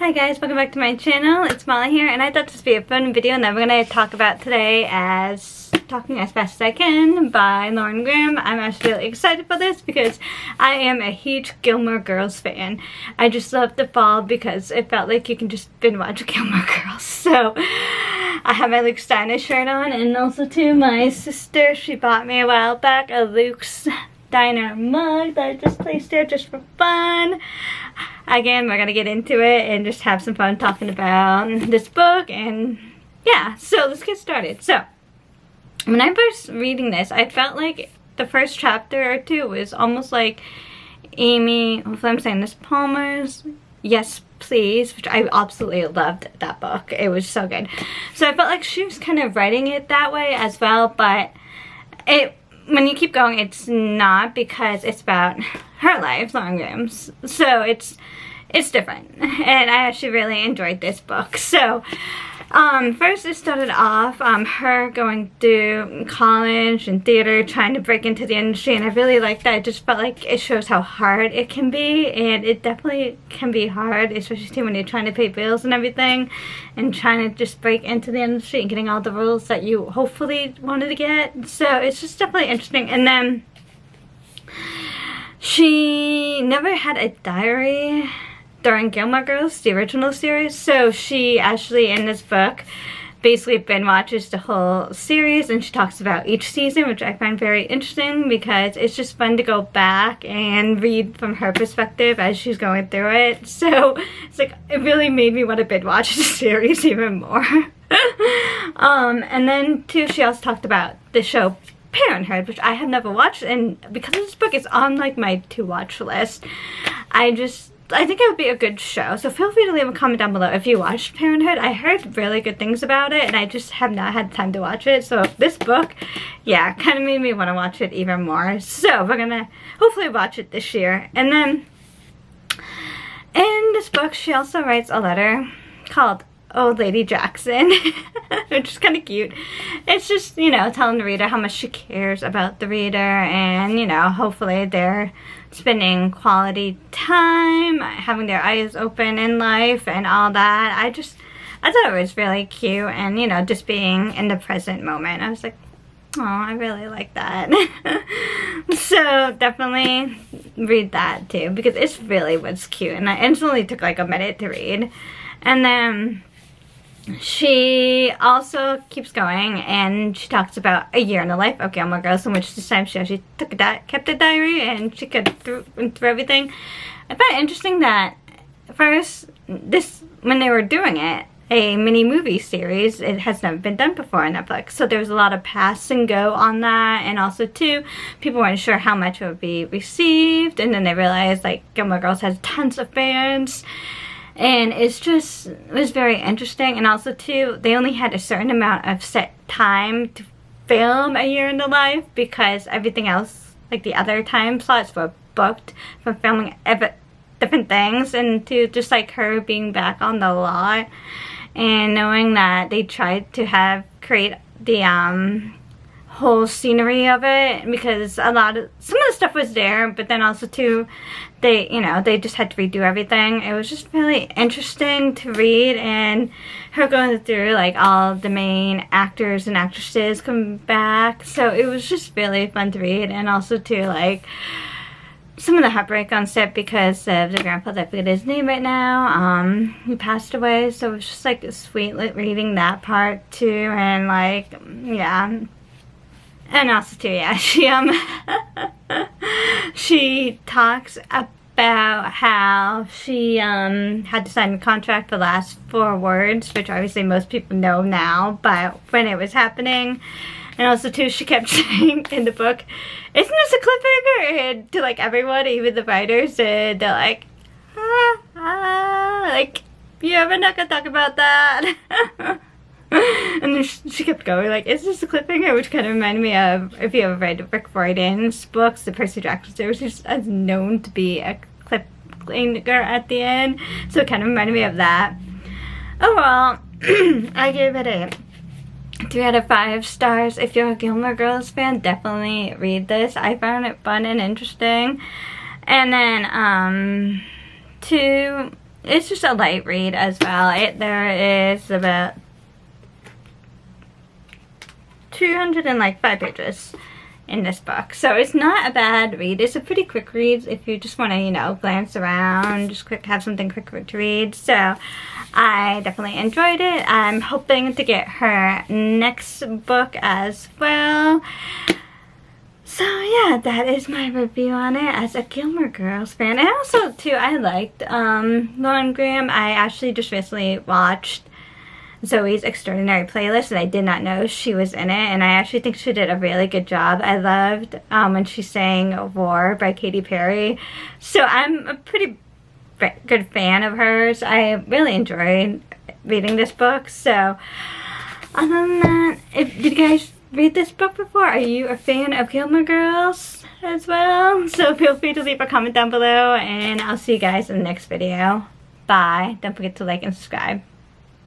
Hi guys, welcome back to my channel. It's Molly here, and I thought this would be a fun video that we're going to talk about today as Talking as Fast as I Can by Lauren Graham. I'm actually really excited for this because I am a huge Gilmore Girls fan. I just love the fall because it felt like you can just binge watch Gilmore Girls. So I have my Luke Steiner shirt on, and also too my sister, she bought me a while back a Luke's Diner mug that I just placed there just for fun. Again, we're gonna get into it and just have some fun talking about this book, and yeah, so let's get started. So when I first reading this, I felt like the first chapter or two was almost like Amy, hopefully I'm saying this, Palmer's Yes Please, which I absolutely loved that book. It was so good. So I felt like she was kind of writing it that way as well, but when you keep going, it's not, because it's about her life, Lauren Graham's. So it's different, and I actually really enjoyed this book. So first it started off her going through college and theater, trying to break into the industry, and I really liked that. It just felt like it shows how hard it can be, and it definitely can be hard, especially when you're trying to pay bills and everything, and trying to just break into the industry and getting all the roles that you hopefully wanted to get. So it's just definitely interesting. And then she never had a diary during Gilmore Girls, the original series, so she actually in this book basically binge watches the whole series, and she talks about each season, which I find very interesting because it's just fun to go back and read from her perspective as she's going through it. So it's like, it really made me want to binge watch the series even more. And then too, she also talked about the show Parenthood, which I have never watched, and because of this book, it's on like my to watch list. I think it would be a good show, so feel free to leave a comment down below if you watched Parenthood. I heard really good things about it, and I just have not had time to watch it. So this book, yeah, kind of made me want to watch it even more. So we're gonna hopefully watch it this year. And then in this book, she also writes a letter called Old Lady Jackson, which is kind of cute. It's just, you know, telling the reader how much she cares about the reader, and, you know, hopefully they're spending quality time, having their eyes open in life and all that. I thought it was really cute, and, you know, just being in the present moment. I was like, oh, I really like that. So definitely read that too, because it really was cute, and I instantly took like a minute to read. And then she also keeps going, and she talks about a year in the life of Gilmore Girls, in which this time she actually kept a diary, and she could through everything. I found it interesting that first, when they were doing it, a mini movie series, it has never been done before on Netflix, so there was a lot of pass and go on that, and also too, people weren't sure how much it would be received, and then they realized like Gilmore Girls has tons of fans. And it was very interesting. And also too, they only had a certain amount of set time to film A Year in the Life, because everything else, like the other time slots, were booked from filming different things. And to just like her being back on the lot, and knowing that they tried to create the whole scenery of it, because some of the stuff was there, but then also too, they just had to redo everything. It was just really interesting to read, and her going through like all the main actors and actresses come back, so it was just really fun to read. And also too, like some of the heartbreak on set because of the grandfather, I forget his name right now, he passed away, so it was just like sweet reading that part too. And like, yeah. And also too, yeah, she talks about how she had to sign a contract for the last 4 words, which obviously most people know now, but when it was happening. And also too, she kept saying in the book, isn't this a cliffhanger? And to like everyone, even the writers, and they're like, like, yeah, we're not gonna talk about that. And then she kept going like, is this a cliffhanger? Which kind of reminded me of, if you ever read Rick Riordan's books, the Percy Jackson series, who's known to be a cliffhanger at the end. So it kind of reminded me of that. Overall, I gave it a 3 out of 5 stars. If you're a Gilmore Girls fan, definitely read this. I found it fun and interesting. And then, 2, it's just a light read as well. There is about 205 pages in this book, so it's not a bad read. It's a pretty quick read if you just want to, you know, glance around, just have something quick to read. So I definitely enjoyed it. I'm hoping to get her next book as well. So yeah, that is my review on it as a Gilmore Girls fan. And also too, I liked Lauren Graham. I actually just recently watched Zoe's Extraordinary Playlist, and I did not know she was in it, and I actually think she did a really good job. I loved when she sang War by Katy Perry, so I'm a pretty good fan of hers. I really enjoyed reading this book. So other than that, did you guys read this book before? Are you a fan of Gilmore Girls as well? So feel free to leave a comment down below, and I'll see you guys in the next video. Bye. Don't forget to like and subscribe.